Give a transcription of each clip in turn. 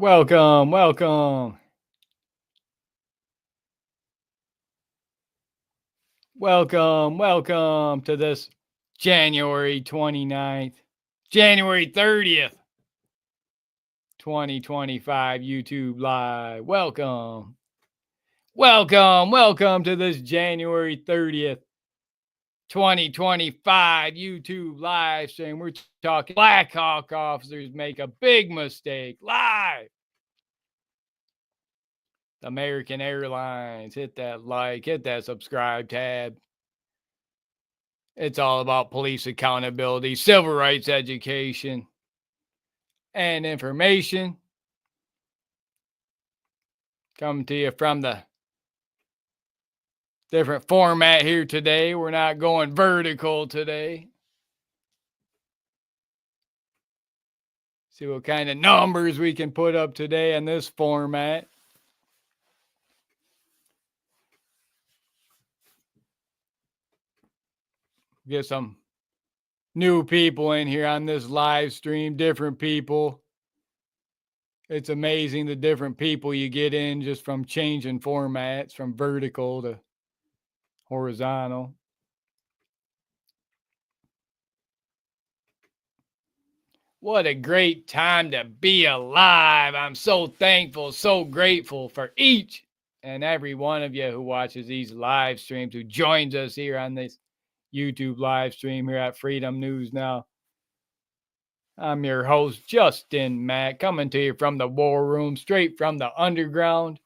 Welcome, welcome, welcome to this January 29th, January 30th, 2025 YouTube Live. Welcome to this January 30th, 2025 YouTube live stream. We're talking Blackhawk officers make a big mistake live. American Airlines, hit that like, hit that subscribe tab. It's all about police accountability, civil rights education, and information. Coming to you from the different format here today. We're not going vertical today. See what kind of numbers we can put up today in this format. Get some new people in here on this live stream, different people. It's amazing the different people you get in just from changing formats from vertical to horizontal. What a great time to be alive. I'm so thankful, so grateful for each and every one of you who watches these live streams, who joins us here on this YouTube live stream here at Freedom News Now. I'm your host, Justin Mack, coming to you from the war room, straight from the underground.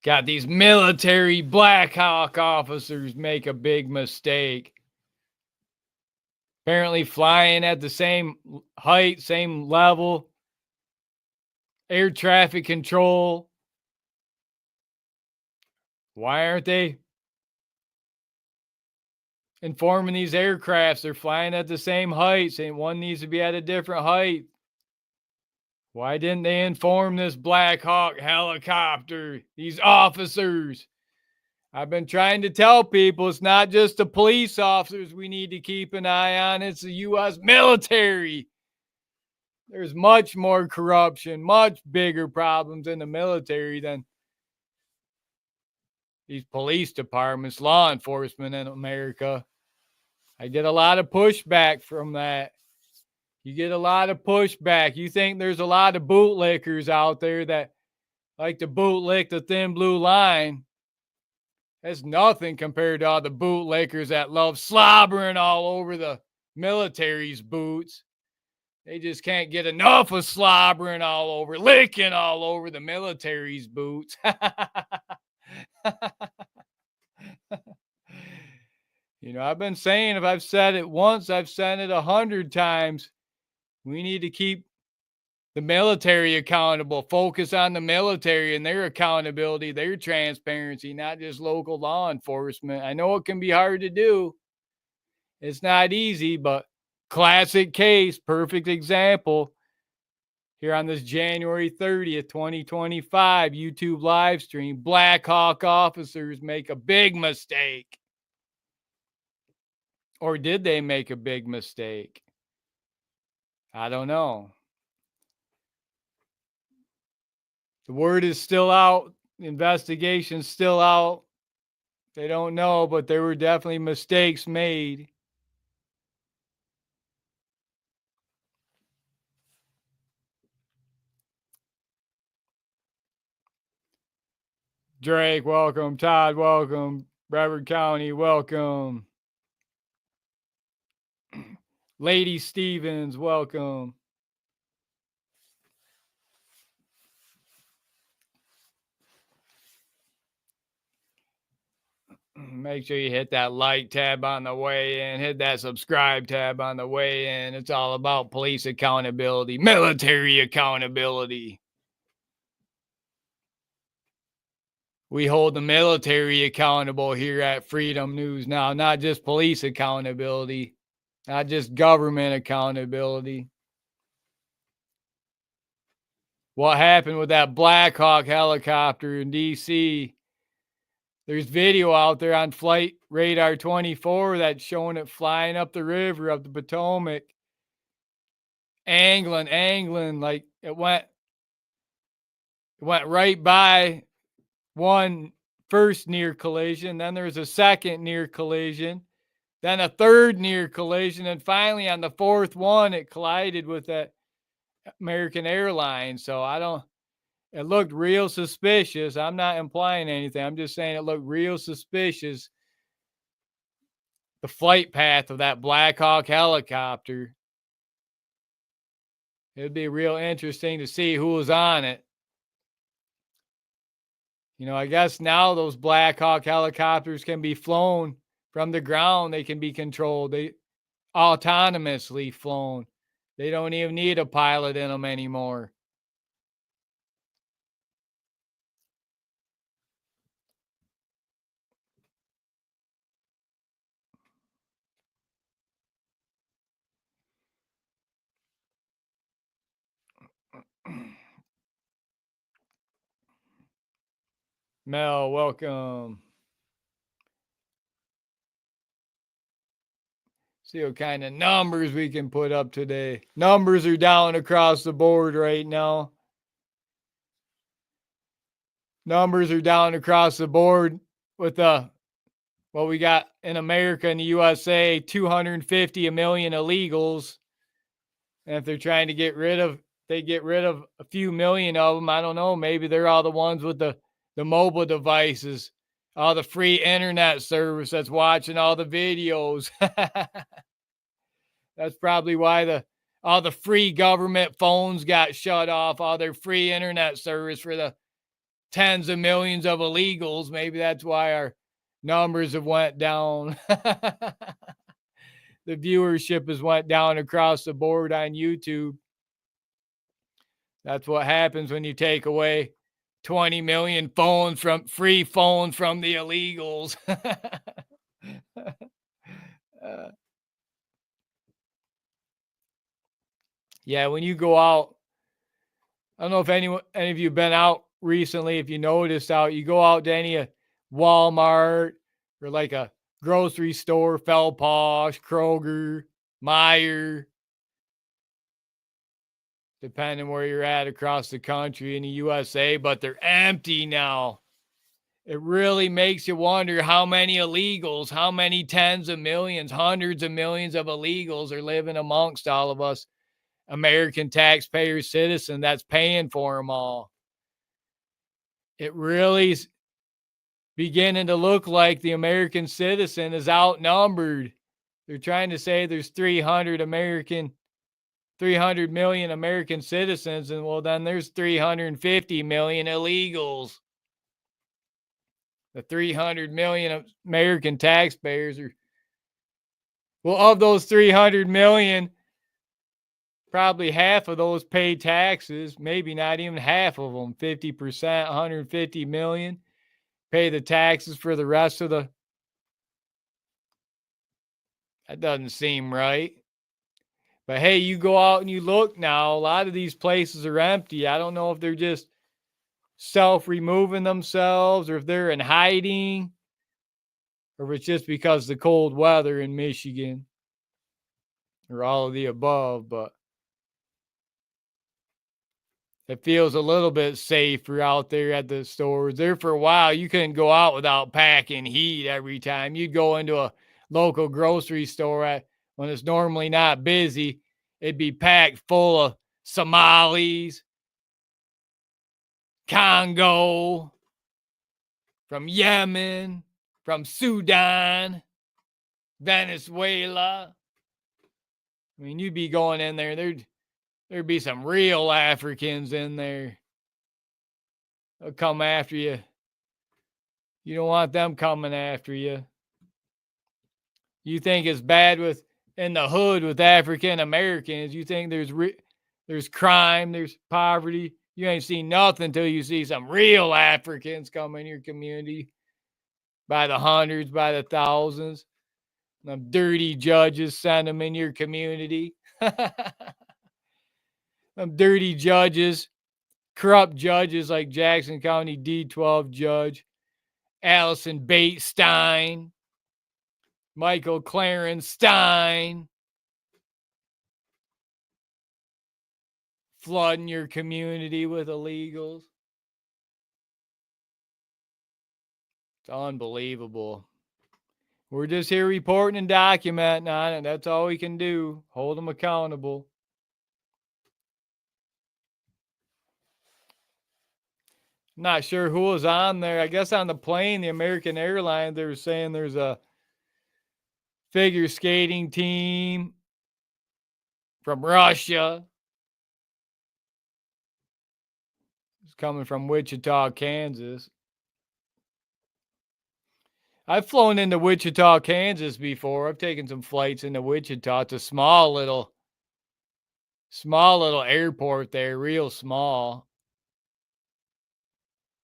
Got these military Blackhawk officers make a big mistake. Apparently flying at the same height, same level. Air traffic control. Why aren't they informing these aircrafts? They're flying at the same height, saying one needs to be at a different height. Why didn't they inform this Black Hawk helicopter, these officers? I've been trying to tell people it's not just the police officers we need to keep an eye on, it's the U.S. military. There's much more corruption, much bigger problems in the military than these police departments, law enforcement in America. I get a lot of pushback from that. You get a lot of pushback. You think there's a lot of bootlickers out there that like to bootlick the thin blue line. That's nothing compared to all the bootlickers that love slobbering all over the military's boots. They just can't get enough of slobbering all over, licking all over the military's boots. You know, I've been saying, if I've said it once, I've said it 100 times. We need to keep the military accountable, focus on the military and their accountability, their transparency, not just local law enforcement. I know it can be hard to do. It's not easy, but classic case, perfect example here on this January 30th, 2025 YouTube live stream. Blackhawk officers make a big mistake. Or did they make a big mistake? I don't know. The word is still out. The investigation's still out. They don't know, but there were definitely mistakes made. Drake, welcome. Todd, welcome. Brevard County, welcome. Lady Stevens, welcome. Make sure you hit that like tab on the way in, hit that subscribe tab on the way in. It's all about police accountability, military accountability. We hold the military accountable here at Freedom News Now, not just police accountability, not just government accountability. What happened with that Blackhawk helicopter in D.C.? There's video out there on Flight Radar 24 that's showing it flying up the river of the Potomac. angling like it went right by one first near collision, then there's a second near collision, then a third near collision, and finally on the fourth one it collided with that American Airlines. So I don't it looked real suspicious. I'm not implying anything. I'm just saying it looked real suspicious. The flight path of that Blackhawk helicopter. It'd be real interesting to see who was on it. I guess now those Blackhawk helicopters can be flown from the ground. They can be controlled. They autonomously flown. They don't even need a pilot in them anymore. Mel, welcome. See what kind of numbers we can put up today. Numbers are down across the board right now. Numbers are down across the board with what we got in America and the USA, 250 million illegals. And if they're trying to get rid of a few million of them, I don't know, maybe they're all the ones with the mobile devices, all the free internet service that's watching all the videos. That's probably why all the free government phones got shut off, all their free internet service for the tens of millions of illegals. Maybe that's why our numbers have went down. The viewership has went down across the board on YouTube. That's what happens when you take away 20 million free phones from the illegals. Yeah, when you go out, I don't know if any of you have been out recently. If you noticed out, you go out to any Walmart or like a grocery store, Felposh, Kroger, Meijer, depending where you're at across the country in the USA, but they're empty now. It really makes you wonder how many illegals, how many tens of millions, hundreds of millions of illegals are living amongst all of us American taxpayers, citizens that's paying for them all. It really is beginning to look like the American citizen is outnumbered. They're trying to say there's 300 million American citizens, and well, then there's 350 million illegals. The 300 million American taxpayers of those 300 million, probably half of those pay taxes, maybe not even half of them, 50%, 150 million, pay the taxes for the rest of that doesn't seem right. But hey, you go out and you look now, a lot of these places are empty. I don't know if they're just self-removing themselves or if they're in hiding or if it's just because of the cold weather in Michigan or all of the above, but it feels a little bit safer out there at the stores. There for a while, you couldn't go out without packing heat every time. You'd go into a local grocery store when it's normally not busy. It'd be packed full of Somalis, Congo, from Yemen, from Sudan, Venezuela. I mean, you'd be going in there, there'd be some real Africans in there. They'll come after you. You don't want them coming after you. You think it's bad in the hood with African Americans. You think there's crime, there's poverty. You ain't seen nothing until you see some real Africans come in your community by the hundreds, by the thousands. Them dirty judges send them in your community. Them dirty judges, corrupt judges like Jackson County D12 judge, Allison Bates Stein, Michael Clarence Stein. flooding your community with illegals. It's unbelievable. We're just here reporting and documenting on it. That's all we can do. Hold them accountable. I'm not sure who was on there. I guess on the plane, the American Airlines, they were saying there's a figure skating team from Russia. It's coming from Wichita, Kansas. I've flown into Wichita, Kansas before. I've taken some flights into Wichita. It's a small little airport there, real small.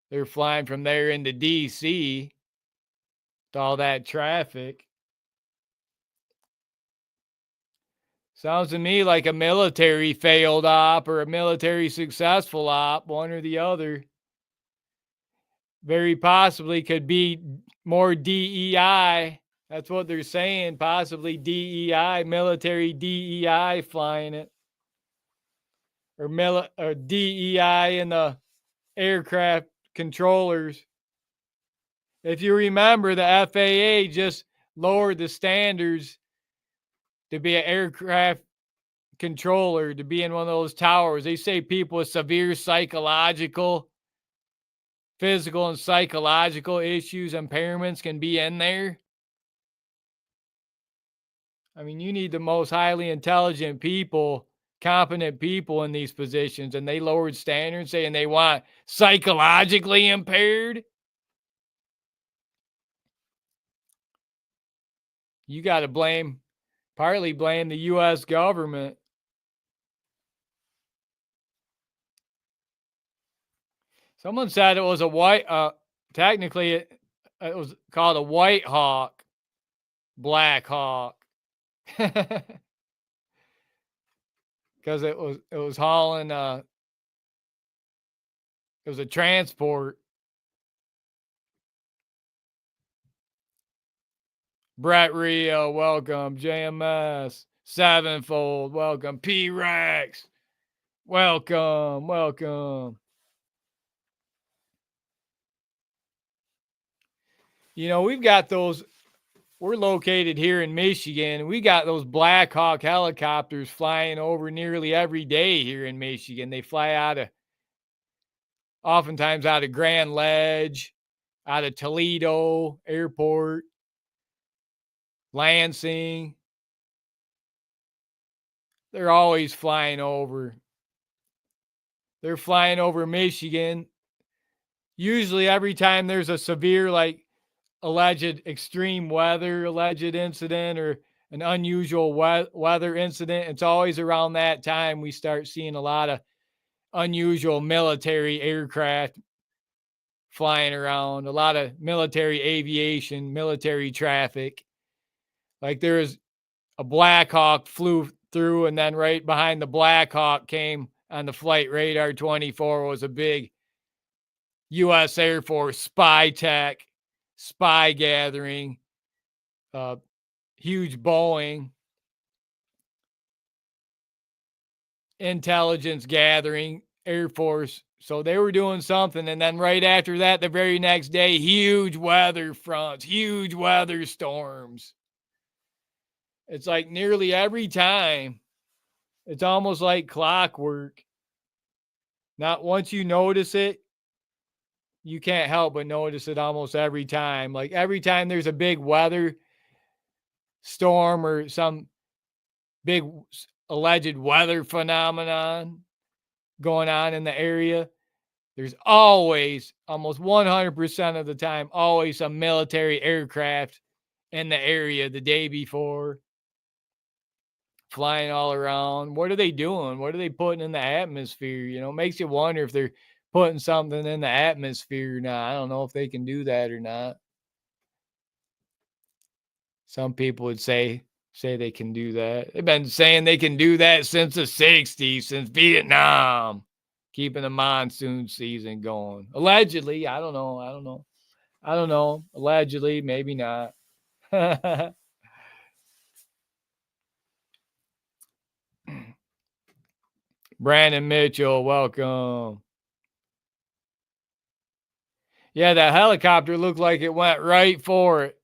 They're flying from there into DC with all that traffic. Sounds to me like a military failed op or a military successful op, one or the other. Very possibly could be more DEI. That's what they're saying. Possibly DEI, military DEI flying it. Or DEI in the aircraft controllers. If you remember, the FAA just lowered the standards to be an aircraft controller, to be in one of those towers. They say people with severe physical and psychological issues, impairments can be in there. I mean, you need the most highly intelligent people, competent people in these positions, and they lowered standards saying they want psychologically impaired. You got to partly blame the U.S. government. Someone said it was technically it was called a White Hawk, Blackhawk. Because it was hauling it was a transport. Brett Rio, welcome. JMS, Sevenfold, welcome. P-Rex, welcome. You know, we're located here in Michigan. We got those Blackhawk helicopters flying over nearly every day here in Michigan. They fly oftentimes out of Grand Ledge, out of Toledo Airport, Lansing. They're always flying over. They're flying over Michigan. Usually every time there's a severe, alleged extreme weather, alleged incident, or an unusual weather incident, it's always around that time we start seeing a lot of unusual military aircraft flying around, a lot of military aviation, military traffic. Like there was a Blackhawk flew through, and then right behind the Blackhawk came on the flight radar 24 was a big U.S. Air Force spy gathering, huge Boeing intelligence gathering, Air Force. So they were doing something. And then right after that, the very next day, huge weather fronts, huge weather storms. It's like nearly every time. It's almost like clockwork. Not once you notice it, you can't help but notice it almost every time. Like every time there's a big weather storm or some big alleged weather phenomenon going on in the area, there's always, almost 100% of the time, always some military aircraft in the area the day before, flying all around. What are they doing? What are they putting in the atmosphere? You know, it makes you wonder if they're putting something in the atmosphere or not. I don't know if they can do that or not. Some people would say they can do that. They've been saying they can do that since the 60s, since Vietnam, keeping the monsoon season going. Allegedly, I don't know. Allegedly, maybe not. Brandon Mitchell, welcome. Yeah, that helicopter looked like it went right for it.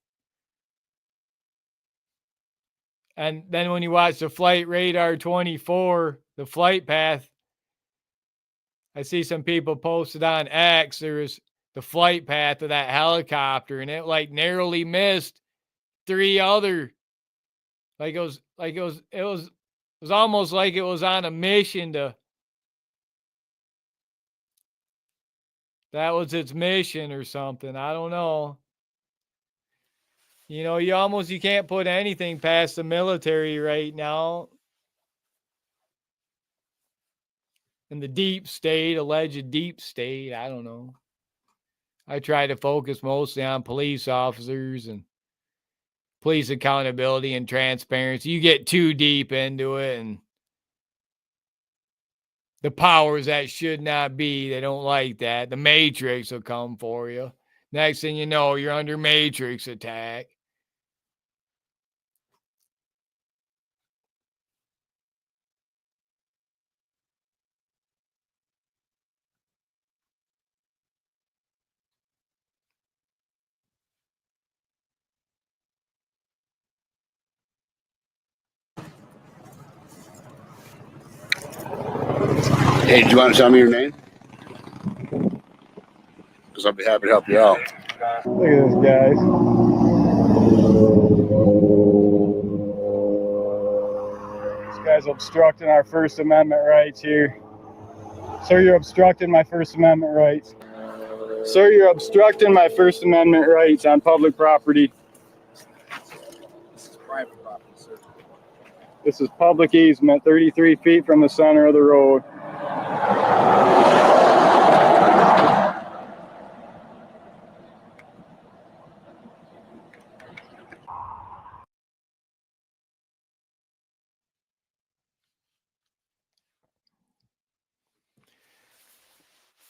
And then when you watch the Flight Radar 24, the flight path, I see some people posted on X, there's the flight path of that helicopter, and it like narrowly missed 3 other. It was almost like it was on a mission to. That was its mission or something. I don't know. You know, you can't put anything past the military right now. And the deep state, alleged deep state, I don't know. I try to focus mostly on police officers and police accountability and transparency. You get too deep into it and the powers that should not be, they don't like that. The Matrix will come for you. Next thing you know, you're under Matrix attack. Hey, do you want to tell me your name? Because I'll be happy to help you out. Look at this, guys. This guy's obstructing our First Amendment rights here. Sir, you're obstructing my First Amendment rights. Sir, you're obstructing my First Amendment rights on public property. This is private property, sir. This is public easement, 33 feet from the center of the road.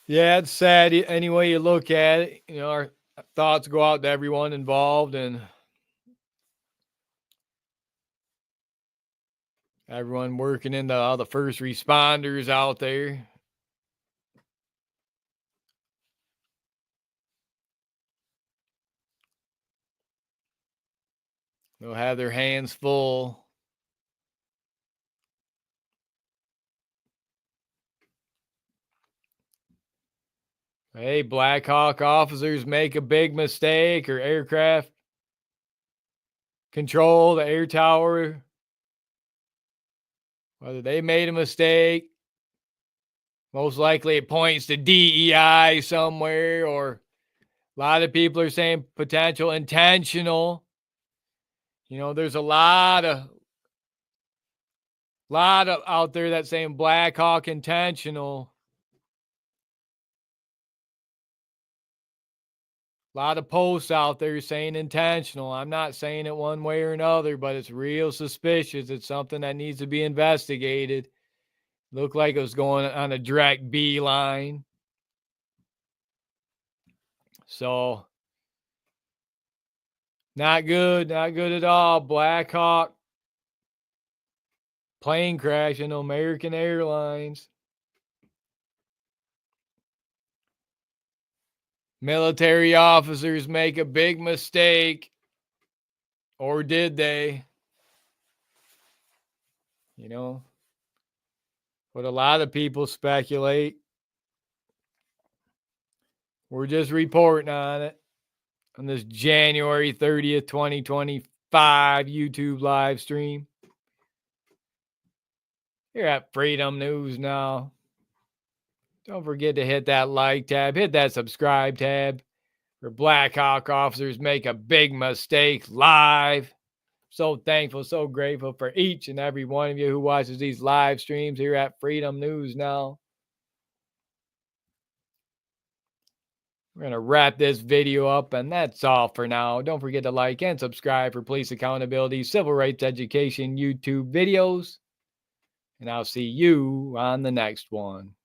Yeah, it's sad any way you look at it. You know, our thoughts go out to everyone involved and everyone working in all the first responders out there. They'll have their hands full. Hey, Blackhawk officers make a big mistake, or aircraft control, the air tower, whether they made a mistake. Most likely it points to DEI somewhere, or a lot of people are saying potential intentional. You know, there's a lot of out there that's saying Blackhawk intentional. A lot of posts out there saying intentional. I'm not saying it one way or another, but it's real suspicious. It's something that needs to be investigated. Looked like it was going on a direct beeline. So, not good at all. Blackhawk plane crash in American Airlines. Military officers make a big mistake. Or did they? You know, what a lot of people speculate. We're just reporting on it on this January 30th, 2025 YouTube live stream. You're at Freedom News now. Don't forget to hit that like tab, hit that subscribe tab. For Blackhawk officers make a big mistake live. So thankful, so grateful for each and every one of you who watches these live streams here at Freedom News now. We're going to wrap this video up, and that's all for now. Don't forget to like and subscribe for police accountability, civil rights education YouTube videos. And I'll see you on the next one.